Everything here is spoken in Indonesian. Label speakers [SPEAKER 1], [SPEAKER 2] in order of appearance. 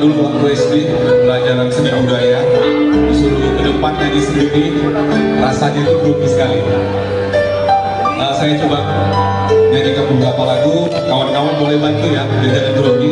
[SPEAKER 1] dulu waktu SD pelajaran seni budaya, disuruh ke depan nyanyi sendiri, rasanya itu grogi sekali. Saya coba nyanyikan beberapa lagu, kawan-kawan boleh bantu ya, biar jangan grogi.